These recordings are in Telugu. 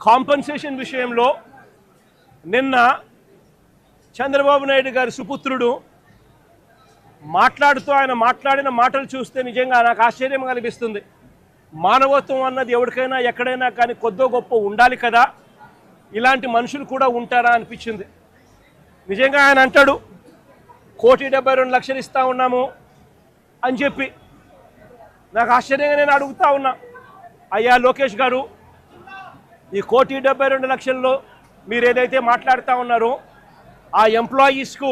కాంపెన్సేషన్ విషయంలో నిన్న చంద్రబాబు నాయుడు గారి సుపుత్రుడు మాట్లాడుతూ ఆయన మాట్లాడిన మాటలు చూస్తే నిజంగా నాకు ఆశ్చర్యం కనిపిస్తుంది. మానవత్వం అన్నది ఎవరికైనా ఎక్కడైనా కానీ కొద్దో గొప్ప ఉండాలి కదా, ఇలాంటి మనుషులు కూడా ఉంటారా అనిపించింది. నిజంగా ఆయన అంటాడు 1,72,00,000 ఇస్తా ఉన్నాము అని చెప్పి. నాకు ఆశ్చర్యంగా నేను అడుగుతా ఉన్నా, అయ్యా లోకేష్ గారు, ఈ 1,72,00,000లో మీరు ఏదైతే మాట్లాడుతూ ఉన్నారో ఆ ఎంప్లాయీస్కు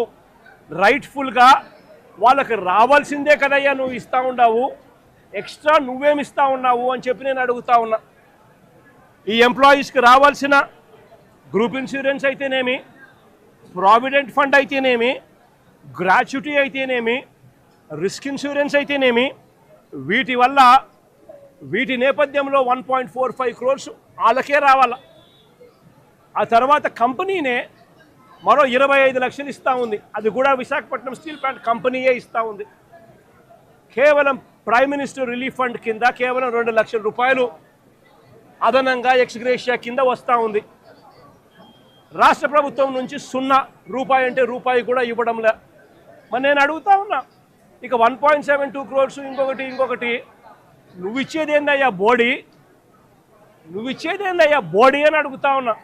రైట్ఫుల్గా వాళ్ళకి రావాల్సిందే కదయ్యా నువ్వు ఇస్తూ ఉన్నావు, ఎక్స్ట్రా నువ్వేమి ఇస్తూ ఉన్నావు అని చెప్పి నేను అడుగుతా ఉన్నా. ఈ ఎంప్లాయీస్కి రావాల్సిన గ్రూప్ ఇన్సూరెన్స్ అయితేనేమి, ప్రావిడెంట్ ఫండ్ అయితేనేమి, గ్రాట్యుటీ అయితేనేమి, రిస్క్ ఇన్సూరెన్స్ అయితేనేమి, వీటి నేపథ్యంలో 1.45 crores వాళ్ళకే రావాలా. ఆ తర్వాత కంపెనీనే మరో 25 లక్షలు ఇస్తూ ఉంది. అది కూడా విశాఖపట్నం స్టీల్ ప్లాంట్ కంపెనీయే ఇస్తూ ఉంది. కేవలం ప్రైమ్ మినిస్టర్ రిలీఫ్ ఫండ్ కింద కేవలం 2 లక్షల రూపాయలు అదనంగా ఎక్స్గ్రేషియా కింద వస్తూ ఉంది. రాష్ట్ర ప్రభుత్వం నుంచి 0 రూపాయి అంటే రూపాయి కూడా ఇవ్వడంలే. మరి నేను అడుగుతా ఉన్నా, ఇక 1.72 crores ఇంకొకటి నువ్వు ఇచ్చేదేందయ్యా బోడీ, అని అడుగుతా ఉన్నా.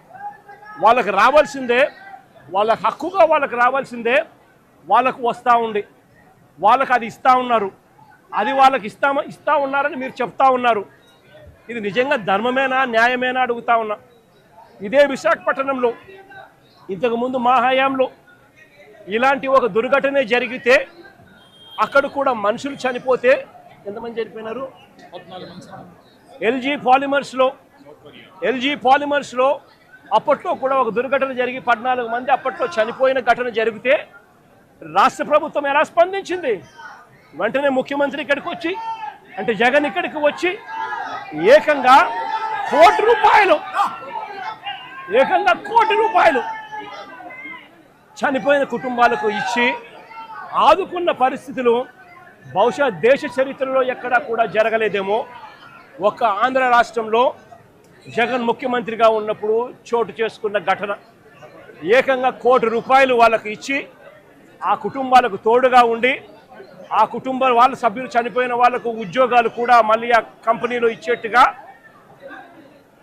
వాళ్ళకి రావాల్సిందే, వాళ్ళ హక్కుగా వాళ్ళకి రావాల్సిందే వాళ్ళకు వస్తూ ఉంది. వాళ్ళకి అది ఇస్తూ ఉన్నారు, అది వాళ్ళకి ఇస్తూ ఉన్నారని మీరు చెప్తా ఉన్నారు. ఇది నిజంగా ధర్మమేనా, న్యాయమేనా అడుగుతా ఉన్నా. ఇదే విశాఖపట్నంలో ఇంతకుముందు మా హయాంలో ఇలాంటి ఒక దుర్ఘటన జరిగితే అక్కడ కూడా మనుషులు చనిపోతే ఎంతమంది చనిపోయినారు? ఎల్జీ పాలిమర్స్లో అప్పట్లో కూడా ఒక దుర్ఘటన జరిగి 14 మంది అప్పట్లో చనిపోయిన ఘటన జరిగితే రాష్ట్ర ప్రభుత్వం ఎలా స్పందించింది? వెంటనే ముఖ్యమంత్రి ఇక్కడికి వచ్చి, అంటే జగన్ ఇక్కడికి వచ్చి ఏకంగా కోటి రూపాయలు చనిపోయిన కుటుంబాలకు ఇచ్చి ఆదుకున్న పరిస్థితులు బహుశా దేశ చరిత్రలో ఎక్కడా కూడా జరగలేదేమో. ఒక్క ఆంధ్ర రాష్ట్రంలో జగన్ ముఖ్యమంత్రిగా ఉన్నప్పుడు చోటు చేసుకున్న ఘటన. ఏకంగా 1 కోటి రూపాయలు వాళ్ళకి ఇచ్చి ఆ కుటుంబాలకు తోడుగా ఉండి ఆ వాళ్ళ సభ్యులు చనిపోయిన వాళ్లకు ఉద్యోగాలు కూడా మళ్ళీ ఆ కంపెనీలో ఇచ్చేట్టుగా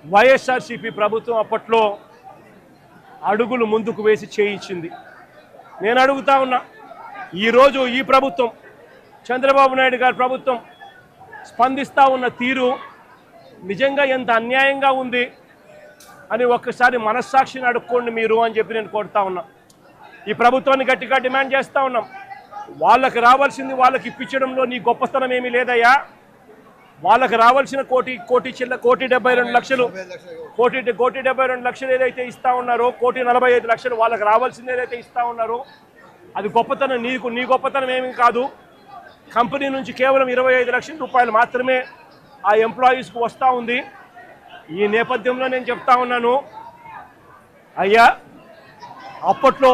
వైఎస్ఆర్సీపీ ప్రభుత్వం అప్పట్లో అడుగులు ముందుకు వేసి చేయించింది. నేను అడుగుతా ఉన్నా, ఈరోజు ఈ ప్రభుత్వం చంద్రబాబు నాయుడు గారి ప్రభుత్వం స్పందిస్తూ ఉన్న తీరు నిజంగా ఎంత అన్యాయంగా ఉంది అని ఒక్కసారి మనస్సాక్షిని అడుక్కోండి మీరు అని చెప్పి నేను కోరుతా ఉన్నా. ఈ ప్రభుత్వాన్ని గట్టిగా డిమాండ్ చేస్తూ ఉన్నాం. వాళ్ళకి రావాల్సింది వాళ్ళకి ఇప్పించడంలో నీ గొప్పతనం ఏమీ లేదయ్యా. వాళ్ళకి రావాల్సిన 1,72 లక్షలు ఏదైతే ఇస్తూ ఉన్నారో, 1,45 లక్షలు వాళ్ళకి రావాల్సింది ఏదైతే ఇస్తూ ఉన్నారో అది గొప్పతనం. నీ గొప్పతనం ఏమీ కాదు. కంపెనీ నుంచి కేవలం 25 లక్షల రూపాయలు మాత్రమే ఆ ఎంప్లాయీస్కు వస్తూ ఉంది. ఈ నేపథ్యంలో నేను చెప్తా ఉన్నాను, అయ్యా అప్పట్లో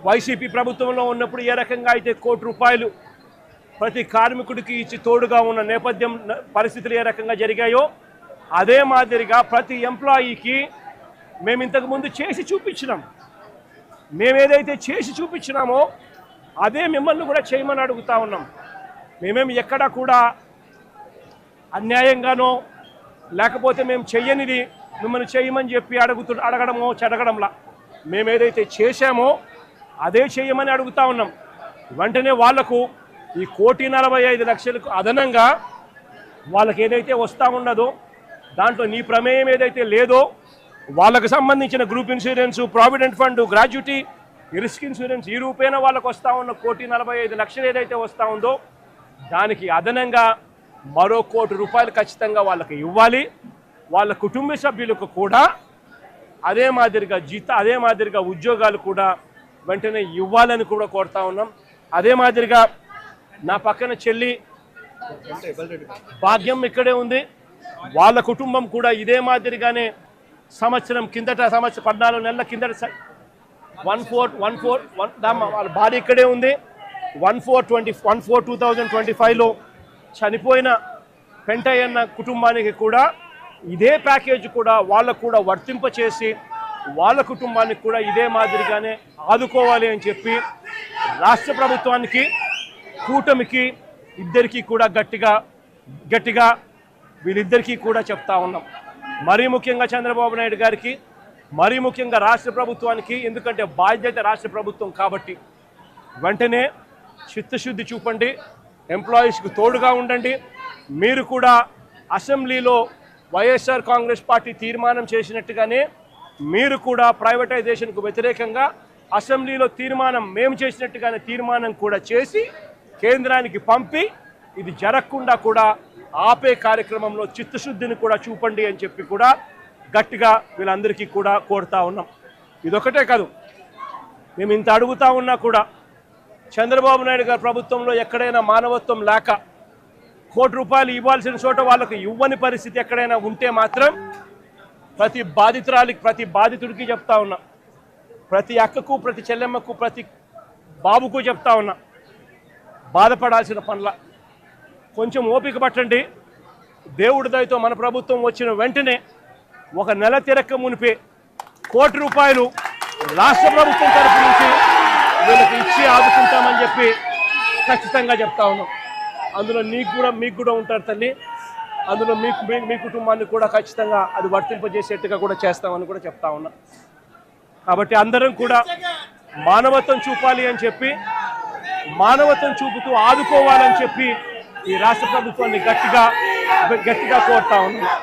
వైసీపీ ప్రభుత్వంలో ఉన్నప్పుడు ఏ రకంగా అయితే 1 కోటి రూపాయలు ప్రతి కార్మికుడికి ఇచ్చి తోడుగా ఉన్న నేపథ్యం పరిస్థితులు ఏ రకంగా జరిగాయో అదే మాదిరిగా ప్రతి ఎంప్లాయీకి మేము ఇంతకుముందు చేసి చూపించినాం. మేమేదైతే చేసి చూపించినామో అదే మిమ్మల్ని కూడా చేయమని అడుగుతా ఉన్నాం. మేమేమి ఎక్కడా కూడా అన్యాయంగానో లేకపోతే మేము చెయ్యనిది మిమ్మల్ని చేయమని చెప్పి అడగడంలా మేమేదైతే చేశామో అదే చేయమని అడుగుతా ఉన్నాం. వెంటనే వాళ్లకు ఈ 1,45,00,000 అదనంగా వాళ్ళకి ఏదైతే వస్తూ ఉండదో దాంట్లో నీ ప్రమేయం ఏదైతే లేదో వాళ్ళకు సంబంధించిన group insurance, provident fund, gratuity, risk insurance ఈ రూపేణ వాళ్ళకు వస్తూ ఉన్న 1,45,00,000 ఏదైతే వస్తూ ఉందో దానికి అదనంగా మరో 1 కోటి రూపాయలు ఖచ్చితంగా వాళ్ళకి ఇవ్వాలి. వాళ్ళ కుటుంబ సభ్యులకు కూడా అదే మాదిరిగా ఉద్యోగాలు కూడా వెంటనే ఇవ్వాలని కూడా కోరుతా ఉన్నాం. అదే మాదిరిగా నా పక్కన చెల్లి భాగ్యం ఇక్కడే ఉంది. వాళ్ళ కుటుంబం కూడా ఇదే మాదిరిగానే సంవత్సరం 14 నెలల కిందట 14 వాళ్ళ భార్య ఇక్కడే ఉంది. 1/4/2025లో చనిపోయిన పెంటయ్యన్న కుటుంబానికి కూడా ఇదే ప్యాకేజ్ కూడా వాళ్ళకు కూడా వర్తింపచేసి వాళ్ళ కుటుంబానికి కూడా ఇదే మాదిరిగానే ఆదుకోవాలి అని చెప్పి రాష్ట్ర ప్రభుత్వానికి కూటమికి ఇద్దరికీ కూడా గట్టిగా వీళ్ళిద్దరికీ కూడా చెప్తా ఉన్నాం. మరీ ముఖ్యంగా చంద్రబాబు నాయుడు గారికి, మరీ ముఖ్యంగా రాష్ట్ర ప్రభుత్వానికి, ఎందుకంటే బాధ్యత రాష్ట్ర ప్రభుత్వం కాబట్టి వెంటనే చిత్తశుద్ధి చూపండి, ఎంప్లాయీస్కి తోడుగా ఉండండి. మీరు కూడా అసెంబ్లీలో వైఎస్ఆర్ కాంగ్రెస్ పార్టీ తీర్మానం చేసినట్టుగానే మీరు కూడా ప్రైవేటైజేషన్కు వ్యతిరేకంగా అసెంబ్లీలో తీర్మానం మేము చేసినట్టుగానే తీర్మానం కూడా చేసి కేంద్రానికి పంపి ఇది జరగకుండా కూడా ఆపే కార్యక్రమంలో చిత్తశుద్ధిని కూడా చూపండి అని చెప్పి కూడా గట్టిగా వీళ్ళందరికీ కూడా కోరుతా ఉన్నాం. ఇదొకటే కాదు, మేము ఇంత అడుగుతా ఉన్నా కూడా చంద్రబాబు నాయుడు గారి ప్రభుత్వంలో ఎక్కడైనా మానవత్వం లేక ₹1 కోటి ఇవ్వాల్సిన చోట వాళ్ళకు ఇవ్వని పరిస్థితి ఎక్కడైనా ఉంటే మాత్రం ప్రతి బాధితురాలికి, ప్రతి బాధితుడికి చెప్తా ఉన్నా, ప్రతి అక్కకు, ప్రతి చెల్లెమ్మకు, ప్రతి బాబుకు చెప్తా ఉన్నా, బాధపడాల్సిన పనుల కొంచెం ఓపిక పట్టండి. దేవుడి దయతో మన ప్రభుత్వం వచ్చిన వెంటనే ఒక నెల తిరక్క మునిపే ₹1 కోటి రాష్ట్ర ప్రభుత్వం తరఫు నుంచి వీళ్ళకి ఇచ్చి ఆదుకుంటామని చెప్పి ఖచ్చితంగా చెప్తా ఉన్నాం. అందులో మీకు కూడా ఉంటారు తల్లి, అందులో మీ కుటుంబాన్ని కూడా ఖచ్చితంగా అది వర్తింపజేసేట్టుగా కూడా చేస్తామని కూడా చెప్తా ఉన్నా. కాబట్టి అందరం కూడా మానవత్వం చూపాలి అని చెప్పి, మానవత్వం చూపుతూ ఆదుకోవాలని చెప్పి ఈ రాష్ట్ర ప్రభుత్వాన్ని గట్టిగా కోరుతా ఉన్నాం.